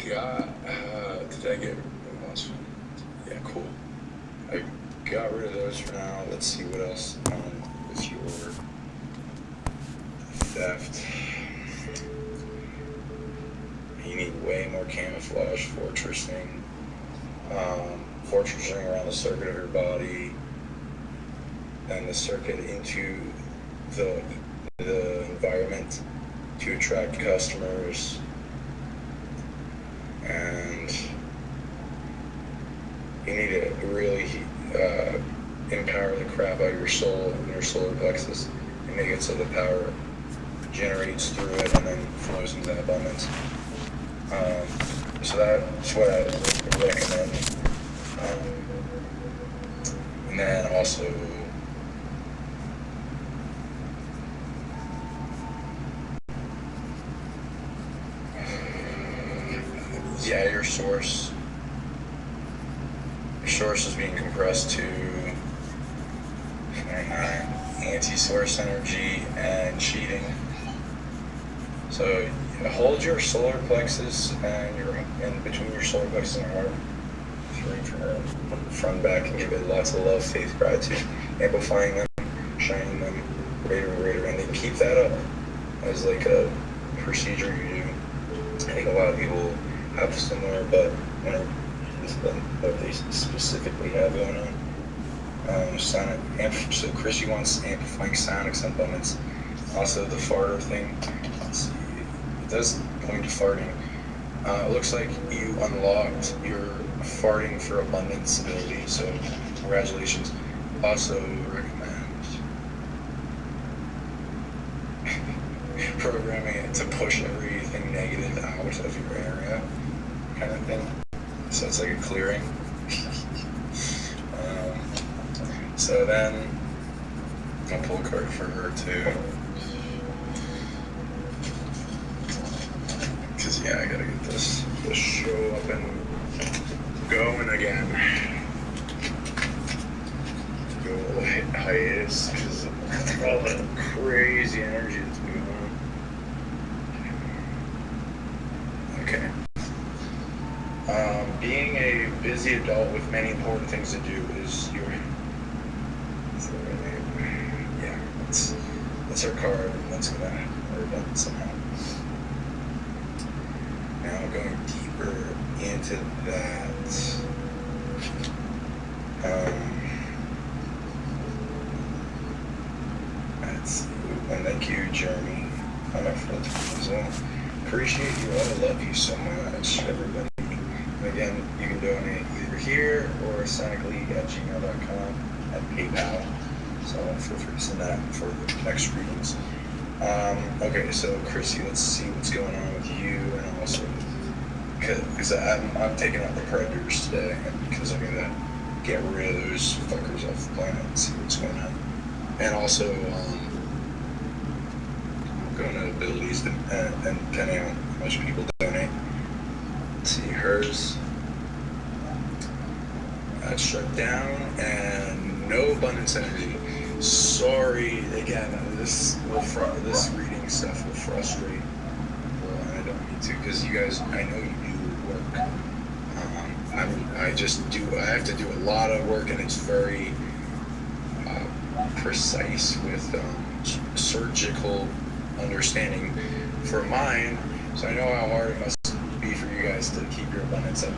got, did I get, yeah, cool. I got rid of those for now. Let's see what else with your theft. You need way more camouflage, fortressing around the circuit of your body, and the circuit into the environment to attract customers, and you need to really empower the crap out of your soul and your solar plexus and make it so the power generates through it and then flows into that abundance. So that's what I would recommend. And then also, yeah, your source is being compressed to anti-source energy and cheating. So hold your solar plexus and between your solar plexus and your heart, front and back, and give it lots of love, faith, gratitude, amplifying them, shining them greater and greater, and then keep that up as like a procedure you do. I think a lot of people have similar, but what they specifically have going on. So Chrissy wants amplifying sonics and abundance. Also the farter thing. Let's see. It does point to farting. It looks like you unlocked your farting for abundance ability, so congratulations. Also recommend programming it to push everything negative out of your area, kind of thing. So it's like a clearing. So then I'll pull a card for her too. Cause yeah, I gotta get this show up and going again. Go a little hiatus because of all the crazy energy that's going on. Okay. Being a busy adult with many important things to do is your. Yeah, that's our card, and that's gonna hurt them somehow. Now going deeper into that. Let's see. And thank you, Jeremy, for the as well. Appreciate you all. Love you so much, everybody. And again, you can donate either here or psionicleague@gmail.com at PayPal. So feel free to send that for the next readings. Okay, so Chrissy, let's see what's going on with you, and also because I'm taking out the predators today, because I'm gonna get rid of those fuckers off the planet and see what's going on. And also, I'm going to abilities and depending on how much people donate. Let's see, hers. Shut down and no abundance energy. Sorry, again, this reading stuff will frustrate people, and I don't need to, because you guys, I know you do work. I have to do a lot of work, and it's very precise with surgical understanding for mine, so I know how hard it must be for you guys to keep your abundance up.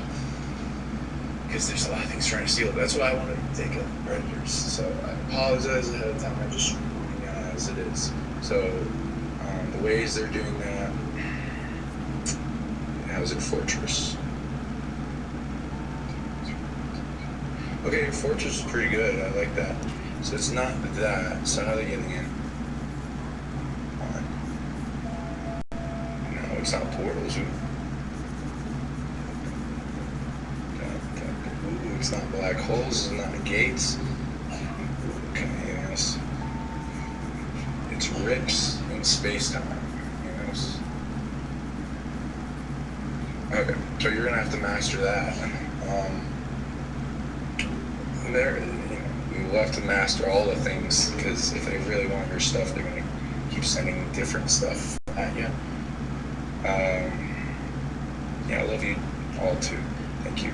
Because there's a lot of things trying to steal it. That's why I wanted to take out the predators. So I apologize ahead of time. I'm just reading as it is. So the ways they're doing that. How's it, Fortress? Okay, Fortress is pretty good. I like that. So it's not that. So how are they getting in? No, it's not portals. It's not black holes, it's not gates. Okay, yes. It's rips in space-time. Yes. Okay, so you're gonna have to master that. You'll have to master all the things, because if they really want your stuff, they're gonna keep sending different stuff at you. Yeah, I love you all too. Thank you.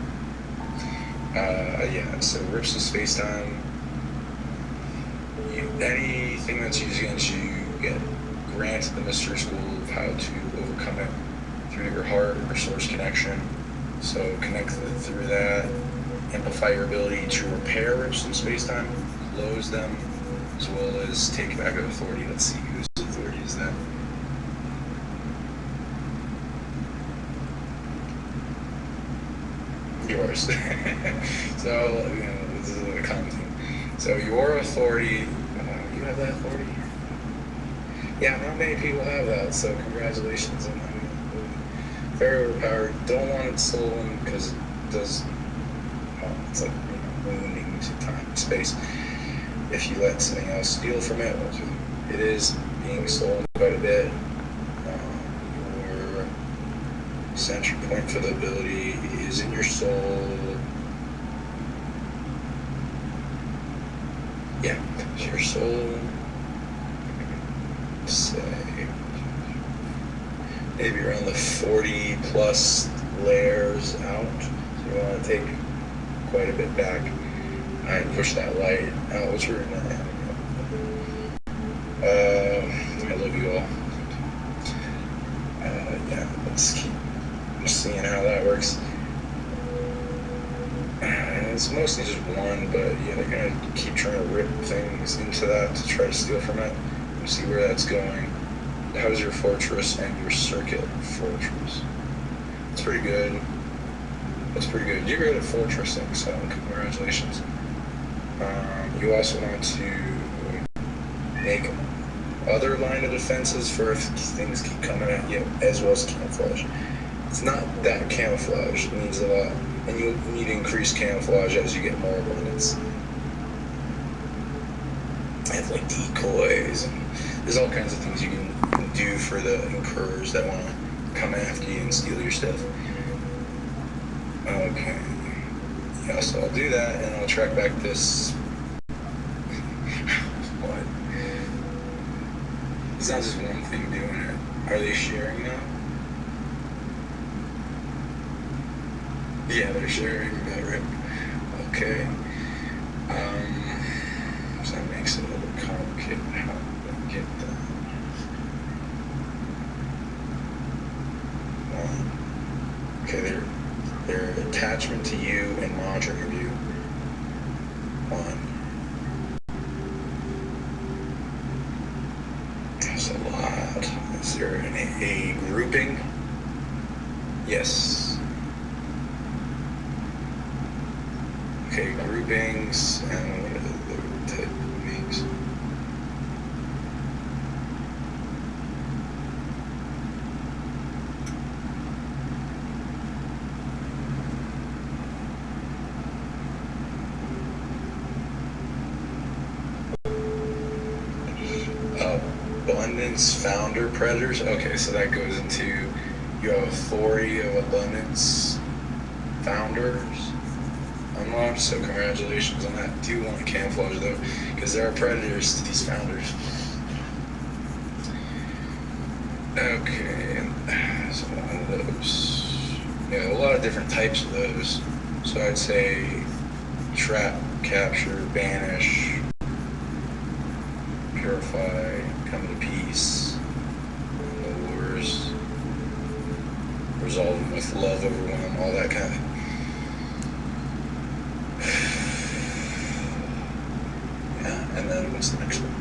Yeah, so rips of space-time. Anything that's used against you, get granted the mystery school of how to overcome it through your heart or source connection. So connect through that. Amplify your ability to repair rips in space-time, close them, as well as take back authority. Let's see whose authority is that. Yours. So, this is a common thing. So your authority, you have that authority? Yeah, not many people have that, so congratulations on that. Very overpowered. Don't want it stolen because it does, it's like, wounding to time and space. If you let something else steal from it, it is being stolen quite a bit. Your central point for the ability is in your soul. Yeah, it's your soul. Say maybe around the 40 plus layers out. So you want to take quite a bit back and push that light out. What's your I love you all. Yeah, let's keep seeing how that works. It's mostly just one, but yeah, they're gonna keep trying to rip things into that to try to steal from it. You see where that's going. How's your fortress and your circuit fortress? It's pretty good. That's pretty good. You're good at fortressing, so congratulations. You also want to make other line of defenses for if things keep coming at you, as well as camouflage. It's not that camouflage, it needs a lot. And you need increased camouflage as you get more abundance. And like decoys, and there's all kinds of things you can do for the incurrers that want to come after you and steal your stuff. Okay. Yeah, so I'll do that, and I'll track back this. What? It's not just one thing doing it. Are they sharing now? Yeah, they're sharing that, right? Okay. So that makes it a little bit complicated how to get that. Okay, their attachment to you and monitoring of you. One. That's a lot. Is there a grouping? Yes. Okay, groupings, and what are the type of groupings? Abundance founder predators. Okay, so that goes into you have authority of abundance founders unlocked, so congratulations on that. Do want to camouflage though, because there are predators to these founders. Okay, so one of those. Yeah, a lot of different types of those. So I'd say trap, capture, banish, purify, come to peace, lures, resolve them with love, overwhelm, all that kind of. Yeah, and then what's the next one?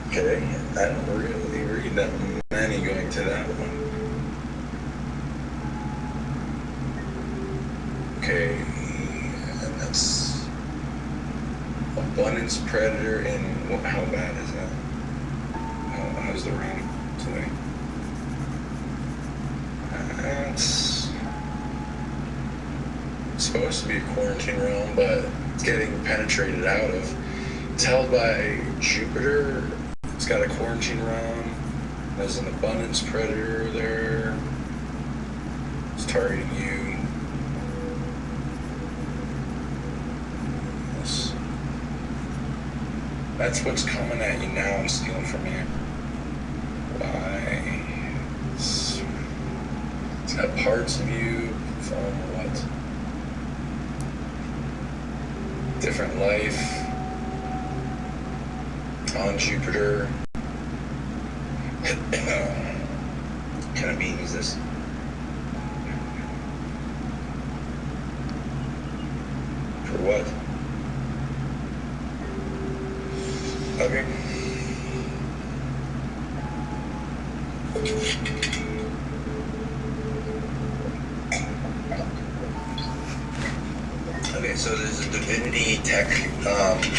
Okay, I don't really read that many going to that one. Okay, and that's abundance predator, and how bad is that? How's the ring today? It's supposed to be a quarantine realm, but it's getting penetrated out of. It's held by Jupiter. It's got a quarantine realm. There's an abundance predator there. It's targeting you. Yes. That's what's coming at you now and stealing from you. Why? It's got parts of you from what? Different life on Jupiter. What kind of being is this? For what? Okay. Okay, so there's a divinity tech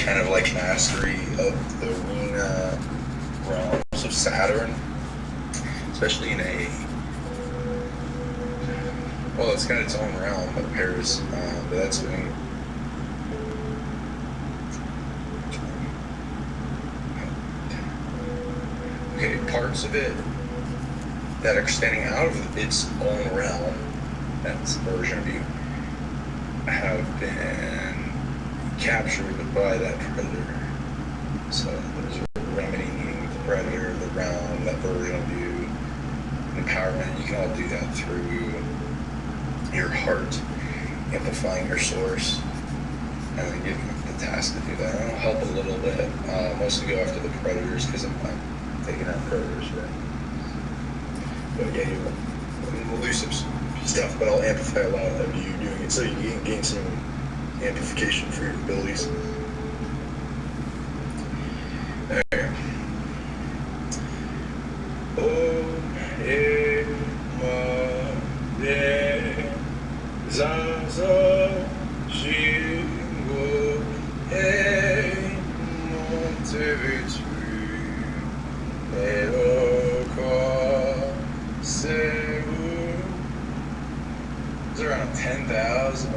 kind of like mastery of the arena realms of Saturn, especially in a, well, it's got its own realm of Paris, but that's doing. Okay, parts of it that are standing out of its own realm, that's a version of you, have been captured by that predator. So there's a remedy needing with the predator, the realm, that version of you, empowerment. You can all do that through your heart, amplifying your source, and then giving the task to do that. And it'll help a little bit. Mostly go after the predators because I'm taking out predators, right? But yeah, we'll do some stuff, but I'll amplify a lot of you doing it so you can gain some amplification for your abilities. There. It's around 10,000.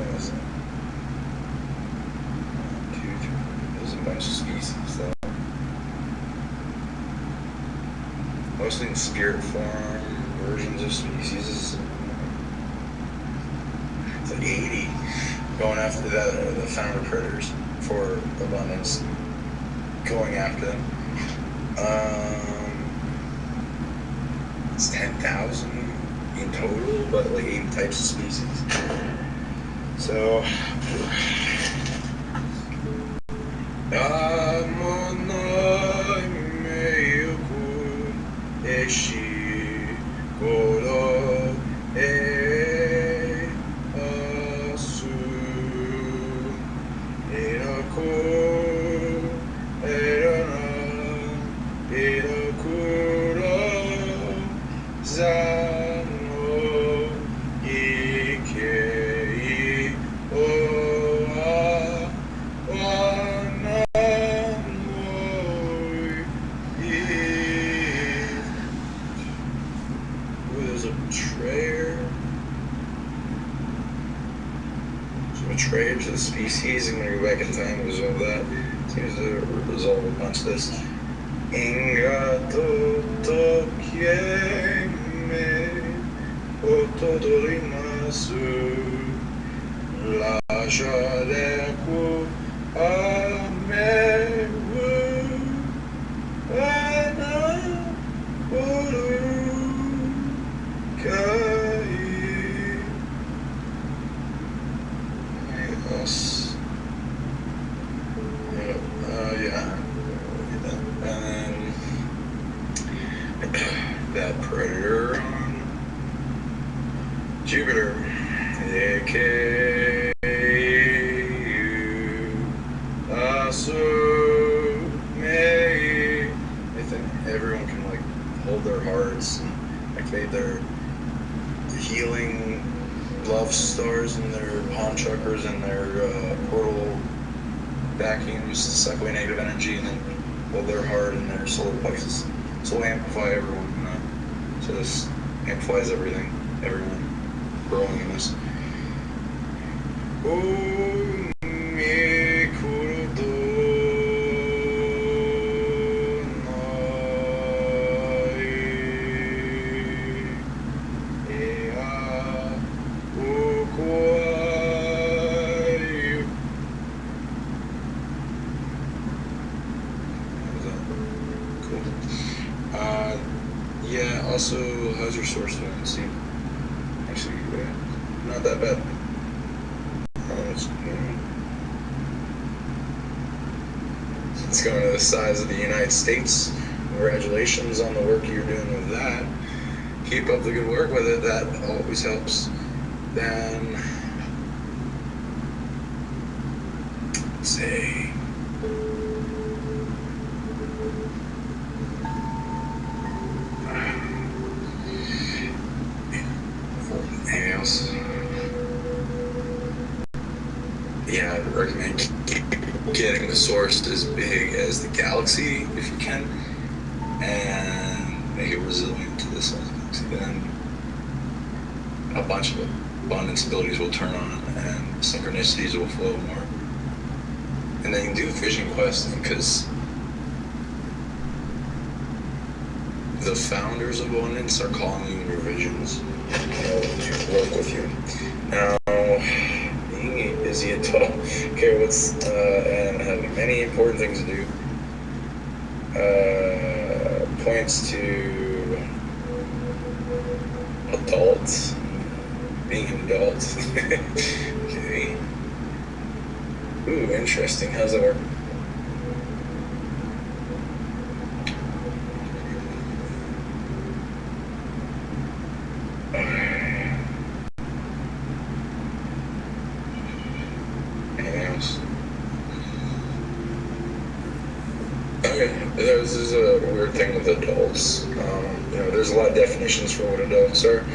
There's a bunch of species though. Mostly in spirit form, versions of species. It's like 80. Going after the founder predators for abundance. Going after them. It's 10,000 in total, but like 80 types of species. So, betrayer to the species. I'm going to go back in time and resolve that. Seems to resolve a bunch of this. Ingato tokieme otodorimasu lashareku amewu ana oru kai. That predator on Jupiter. I think everyone can like hold their hearts and activate their healing love stars and their palm chakras and their portal vacuums to suck away negative energy, and then hold their heart and their solar plexus. So we'll amplify everyone. So this amplifies everything, everyone growing in this. Yeah, also, how's your source doing? See, actually, not that bad. It's going to the size of the United States. Congratulations on the work you're doing with that. Keep up the good work with it. That always helps. Then, let's see. Anything else? Yeah, I'd recommend getting the source as big as the galaxy if you can, and make it resilient to the sun. Then a bunch of abundance abilities will turn on, and synchronicities will flow more. And then you can do vision questing, because the founders of abundance are calling you in your visions, to work with you. Now, being a busy adult, and having many important things to do, points to adults, being an adult. Okay. Ooh, interesting. How's that work? This is a weird thing with adults. There's a lot of definitions for what adults are.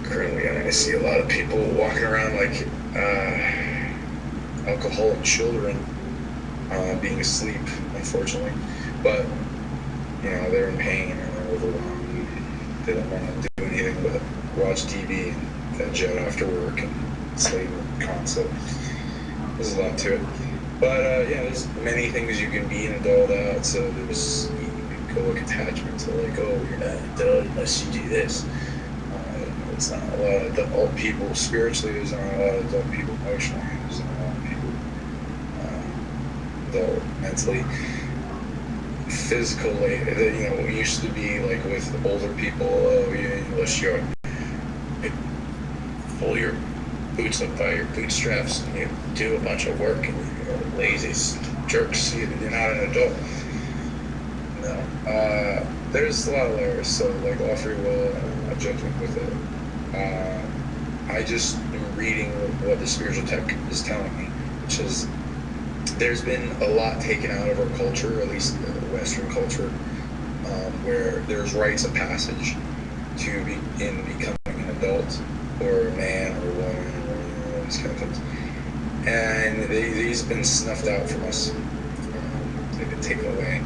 Currently, I see a lot of people walking around like alcoholic children, being asleep, unfortunately. But, they're in pain and they're overwhelmed. They don't want to do anything but watch TV and veg out after work and sleep concept. There's a lot to it. But, there's many things you can be an adult at. So you can go like attachment to like, oh, you're not an adult unless you do this. It's not a lot of adult people spiritually. There's not a lot of adult people emotionally. There's not a lot of people adult mentally. Physically, it used to be like with older people, unless you're pull your boots up by your bootstraps and you do a bunch of work and you're lazy jerks, you're not an adult. No. There's a lot of layers, so like all free will, judgment with it. I just am reading what the spiritual tech is telling me, which is there's been a lot taken out of our culture, at least the Western culture, where there's rites of passage to becoming an adult or a man or a woman or these kind of things. And these have been snuffed out from us. They've been taken away.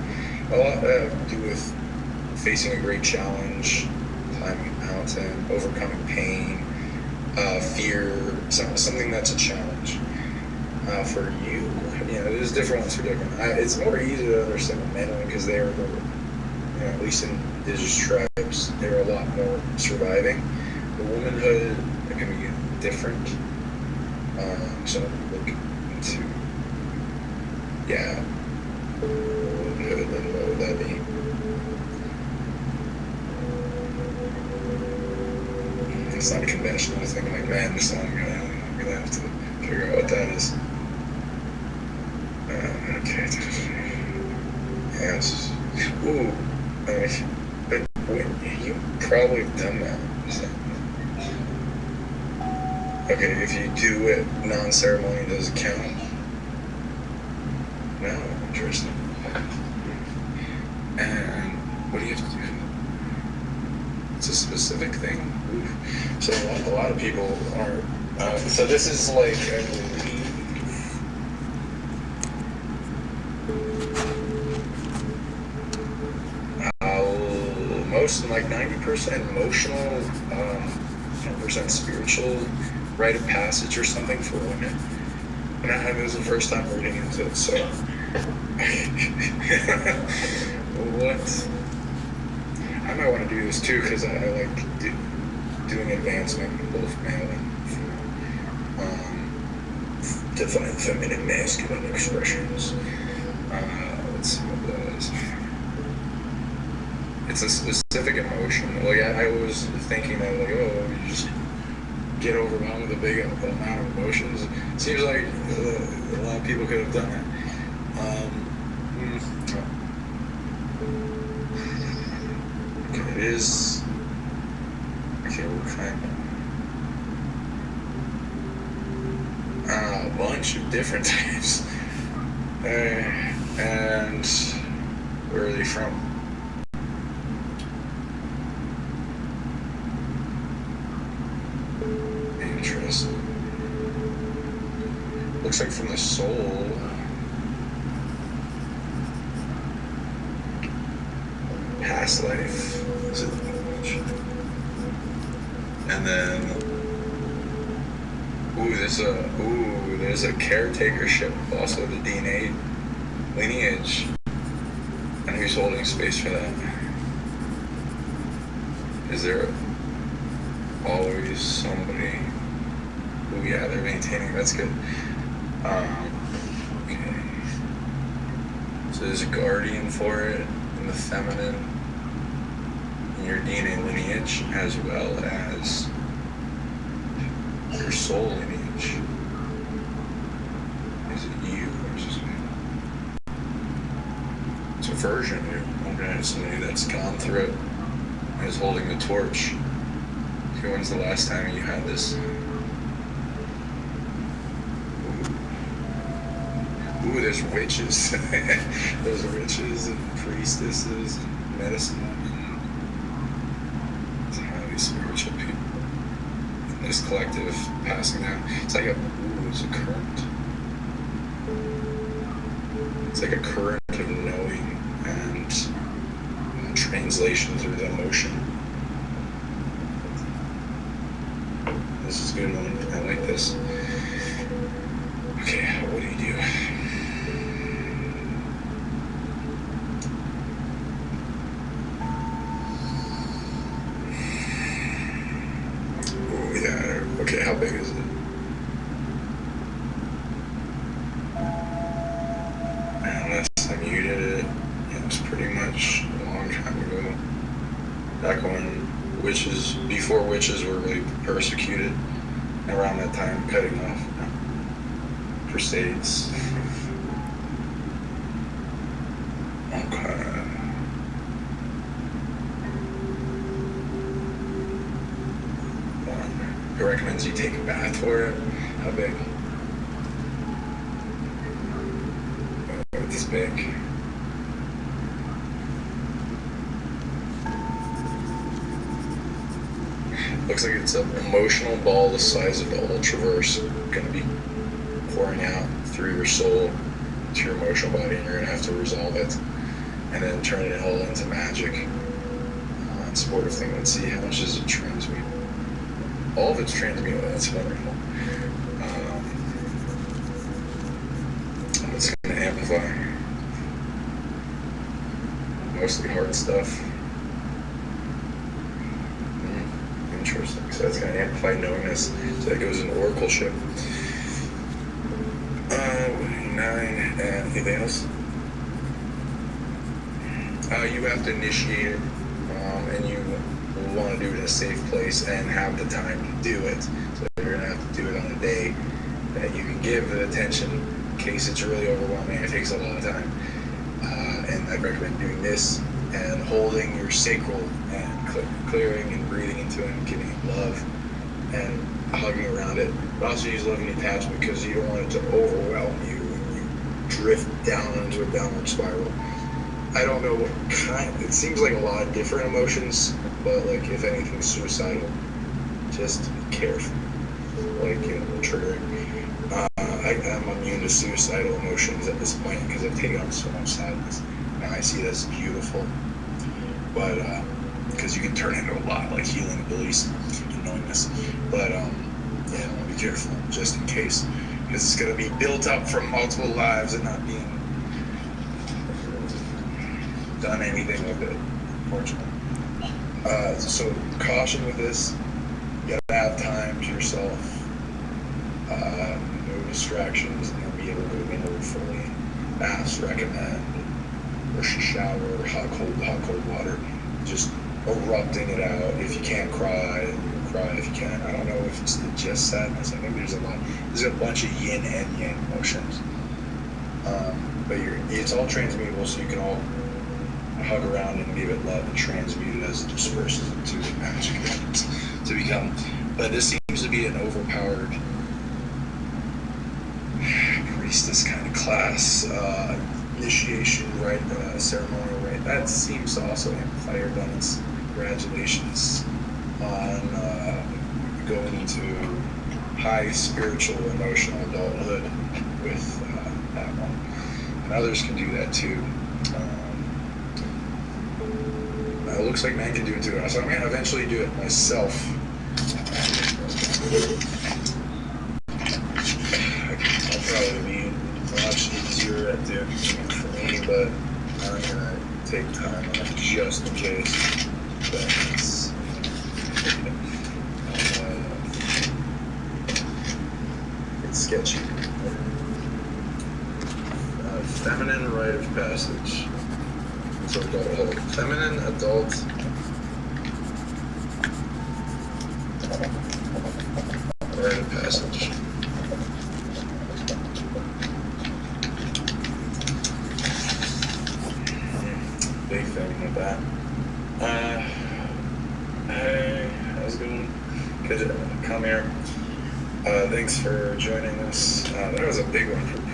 A lot to do with facing a great challenge, climbing a mountain, overcoming pain, fear, something that's a challenge. For you, there's different ones for different. It's more easy to understand the men because they are, at least in indigenous tribes, they're a lot more surviving. The womanhood can be different. So look into, womanhood, and what would that be? It's not a conventional thing like man, so I'm gonna have to figure out what that is. Okay. Yes. Ooh. But you probably have done that. Okay, if you do it non-ceremony, does it count? No, interesting. And what do you have to do? It's a specific thing. Oof. So a lot of people are. So this is like, I believe, most, like 90% emotional, 10% spiritual, rite of passage or something for women. And it was the first time reading into it, so. What? I might want to do this too, because I like doing advancement, both male and female. Define feminine, masculine expressions. Let's see what that is. it's a specific emotion. Like I was thinking that like, oh, you just get overwhelmed with a big amount of emotions. It seems like a lot of people could have done it. Okay, it is. Okay, we're fine. A bunch of different types. And where are they from? Interesting. Looks like from the soul. Past life. Is it? And then there's a caretakership, also the DNA lineage. And who's holding space for that? Is there always somebody? Oh yeah, they're maintaining, that's good. Okay. So there's a guardian for it in the feminine in your DNA lineage, as well as your soul lineage. Is it you or is it me? It's a version of you. Okay, somebody that's gone through it and is holding the torch. Okay, when's the last time you had this? Ooh, there's witches. There's witches and priestesses and medicine women. It's highly spiritual people. And this collective passing down. It's like it's a current. It's like a current of knowing and translation through the emotion. This is a good one. I like this. Okay, what do you do? Oh yeah. Okay, how big is it? Unless I muted it, it was pretty much a long time ago. Back when before witches were really persecuted. Around that time, cutting off crusades. Okay. It recommends you take a bath for it. How big? Oh, this big. Looks like it's an emotional ball the size of the Ultraverse, going to be pouring out through your soul to your emotional body, and you're going to have to resolve it and then turn it all into magic. Supportive thing. Let's see, how much does it transmute? All of it's transmute. That's wonderful. It's going to amplify mostly hard stuff. Interesting. So that's going to amplify knowingness. So that goes in oracleship. 9, and anything else? You have to initiate it, and you want to do it in a safe place and have the time to do it. So you're going to have to do it on a day that you can give the attention in case it's really overwhelming. It takes a lot of time. And I'd recommend doing this and holding your sacral and clearing and breathing into it and giving it love and hugging around it. But also use loving attachment because you don't want it to overwhelm you and you drift down into a downward spiral. I don't know what kind. It seems like a lot of different emotions, but like if anything suicidal, just be careful. Like, triggering. I'm immune to suicidal emotions at this point because I've taken on so much sadness. Now I see it as beautiful, but because you can turn into a lot, like healing abilities and knowingness. But yeah, be careful just in case, because it's going to be built up from multiple lives and not being done anything with it, unfortunately. So caution with this. You gotta have time to yourself. No distractions, and then be able to move inward fully. Baths recommend, or shower, hot cold water. just erupting it out. If you can't cry, you cry if you can. I don't know if it's just sadness. I think there's a bunch of yin and yang emotions. But it's all transmutable, so you can all hug around and give it love and transmute it as it disperses into the magic to become. But this seems to be an overpowered priestess kind of class, initiation rite, ceremonial rite. That seems to also amplify your abundance. Congratulations on going into high spiritual, emotional adulthood with that one. And others can do that too. It looks like man can do it too. So I'm going to eventually do it myself. I'll probably be much easier at doing it for me, but I'm going to take time off just in case. But it's sketchy. Feminine rite of passage. So adulthood. Feminine adult rite of passage. Big thing with that. Hey, how's it going? Good to come here. Thanks for joining us. That was a big one for me.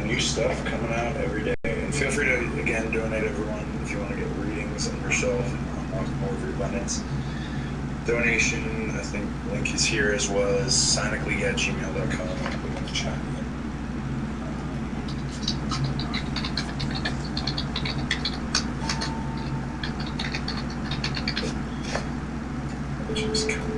New stuff coming out every day. And feel free to, again, donate everyone if you want to get readings on yourself and unlock more of your abundance. Donation, I think, link is here, as well as psionically@gmail.com. I'll put it in the chat. Just come.